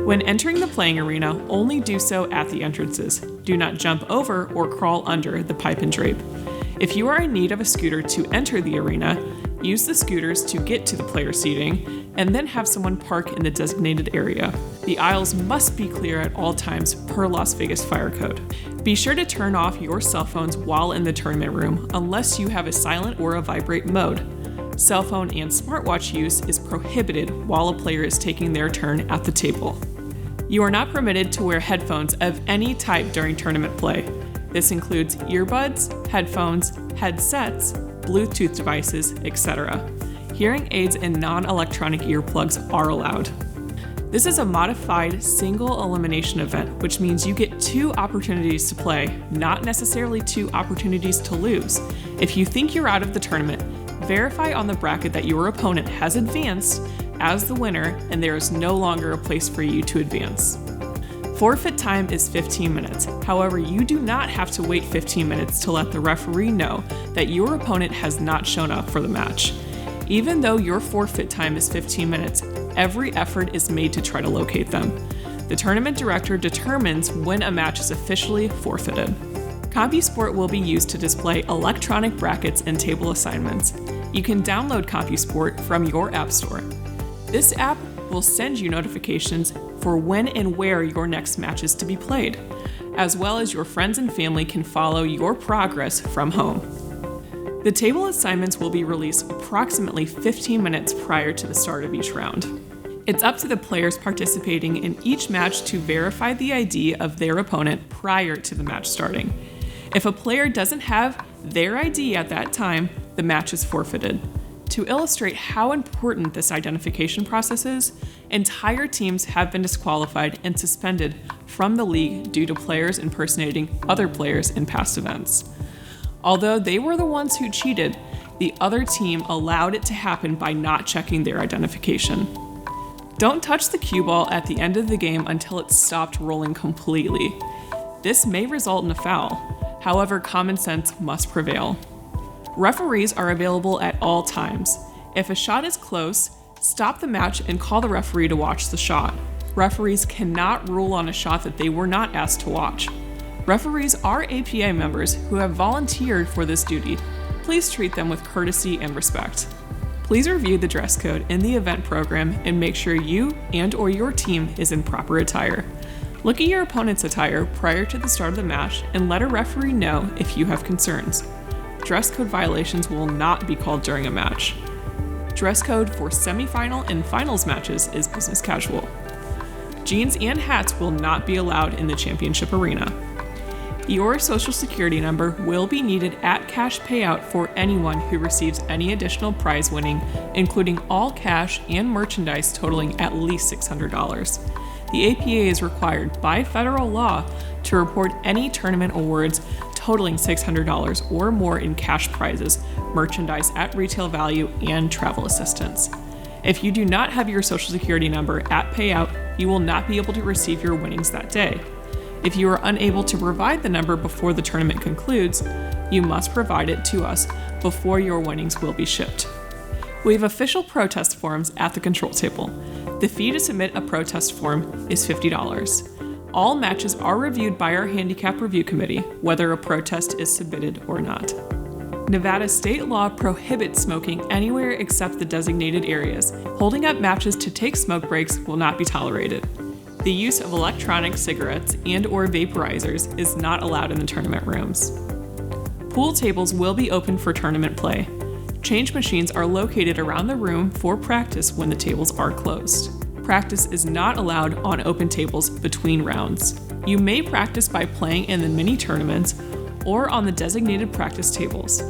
When entering the playing arena, only do so at the entrances. Do not jump over or crawl under the pipe and drape. If you are in need of a scooter to enter the arena, use the scooters to get to the player seating, and then have someone park in the designated area. The aisles must be clear at all times per Las Vegas Fire Code. Be sure to turn off your cell phones while in the tournament room unless you have a silent or a vibrate mode. Cell phone and smartwatch use is prohibited while a player is taking their turn at the table. You are not permitted to wear headphones of any type during tournament play. This includes earbuds, headphones, headsets, Bluetooth devices, etc. Hearing aids and non-electronic earplugs are allowed. This is a modified single elimination event, which means you get 2 opportunities to play, not necessarily 2 opportunities to lose. If you think you're out of the tournament, verify on the bracket that your opponent has advanced as the winner and there is no longer a place for you to advance. Forfeit time is 15 minutes. However, you do not have to wait 15 minutes to let the referee know that your opponent has not shown up for the match. Even though your forfeit time is 15 minutes, every effort is made to try to locate them. The tournament director determines when a match is officially forfeited. CompuSport will be used to display electronic brackets and table assignments. You can download CompuSport from your app store. This app will send you notifications for when and where your next match is to be played, as well as your friends and family can follow your progress from home. The table assignments will be released approximately 15 minutes prior to the start of each round. It's up to the players participating in each match to verify the ID of their opponent prior to the match starting. If a player doesn't have their ID at that time, the match is forfeited. To illustrate how important this identification process is, entire teams have been disqualified and suspended from the league due to players impersonating other players in past events. Although they were the ones who cheated, the other team allowed it to happen by not checking their identification. Don't touch the cue ball at the end of the game until it's stopped rolling completely. This may result in a foul. However, common sense must prevail. Referees are available at all times. If a shot is close, stop the match and call the referee to watch the shot. Referees cannot rule on a shot that they were not asked to watch. Referees are APA members who have volunteered for this duty. Please treat them with courtesy and respect. Please review the dress code in the event program and make sure you and/or your team is in proper attire. Look at your opponent's attire prior to the start of the match and let a referee know if you have concerns. Dress code violations will not be called during a match. Dress code for semifinal and finals matches is business casual. Jeans and hats will not be allowed in the championship arena. Your social security number will be needed at cash payout for anyone who receives any additional prize winning, including all cash and merchandise totaling at least $600. The APA is required by federal law to report any tournament awards totaling $600 or more in cash prizes, merchandise at retail value, and travel assistance. If you do not have your social security number at payout, you will not be able to receive your winnings that day. If you are unable to provide the number before the tournament concludes, you must provide it to us before your winnings will be shipped. We have official protest forms at the control table. The fee to submit a protest form is $50. All matches are reviewed by our handicap review committee, whether a protest is submitted or not. Nevada state law prohibits smoking anywhere except the designated areas. Holding up matches to take smoke breaks will not be tolerated. The use of electronic cigarettes and/or vaporizers is not allowed in the tournament rooms. Pool tables will be open for tournament play. Change machines are located around the room for practice when the tables are closed. Practice is not allowed on open tables between rounds. You may practice by playing in the mini tournaments or on the designated practice tables.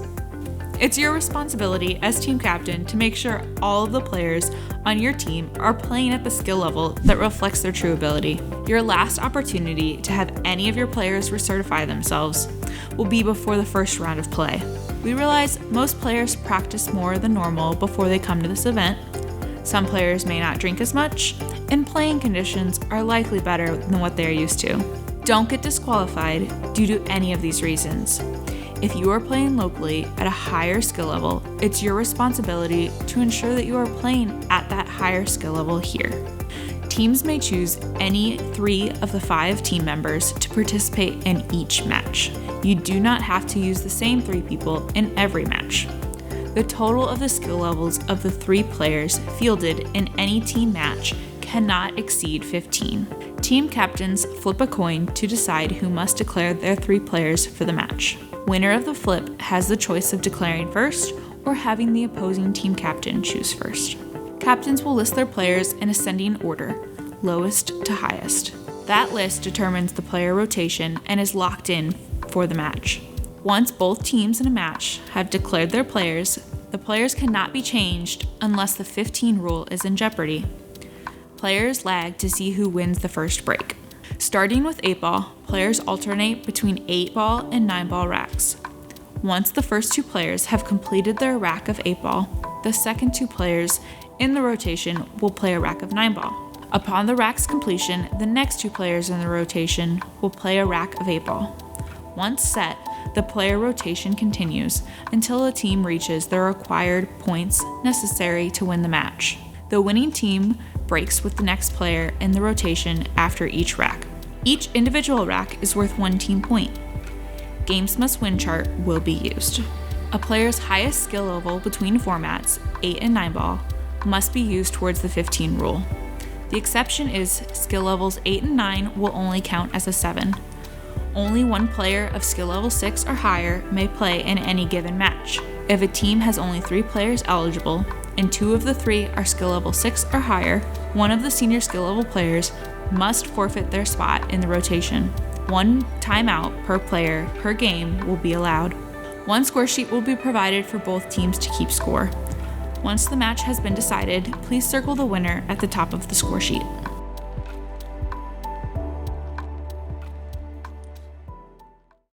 It's your responsibility as team captain to make sure all of the players on your team are playing at the skill level that reflects their true ability. Your last opportunity to have any of your players recertify themselves will be before the first round of play. We realize most players practice more than normal before they come to this event. Some players may not drink as much, and playing conditions are likely better than what they are used to. Don't get disqualified due to any of these reasons. If you are playing locally at a higher skill level, it's your responsibility to ensure that you are playing at that higher skill level here. Teams may choose any 3 of the 5 team members to participate in each match. You do not have to use the same 3 people in every match. The total of the skill levels of the 3 players fielded in any team match cannot exceed 15. Team captains flip a coin to decide who must declare their 3 players for the match. Winner of the flip has the choice of declaring first or having the opposing team captain choose first. Captains will list their players in ascending order, lowest to highest. That list determines the player rotation and is locked in for the match. Once both teams in a match have declared their players, the players cannot be changed unless the 15 rule is in jeopardy. Players lag to see who wins the first break. Starting with 8-ball, players alternate between 8-ball and 9-ball racks. Once the first 2 players have completed their rack of 8-ball, the second 2 players in the rotation will play a rack of 9-ball. Upon the rack's completion, the next 2 players in the rotation will play a rack of 8-ball. Once set, the player rotation continues until a team reaches the required points necessary to win the match. The winning team breaks with the next player in the rotation after each rack. Each individual rack is worth 1 team point. Games Must Win chart will be used. A player's highest skill level between formats, 8 and 9-ball, must be used towards the 15 rule. The exception is skill levels 8 and 9 will only count as a 7. Only 1 player of skill level 6 or higher may play in any given match. If a team has only 3 players eligible, and 2 of the 3 are skill level 6 or higher, one of the senior skill level players must forfeit their spot in the rotation. 1 timeout per player per game will be allowed. 1 score sheet will be provided for both teams to keep score. Once the match has been decided, please circle the winner at the top of the score sheet.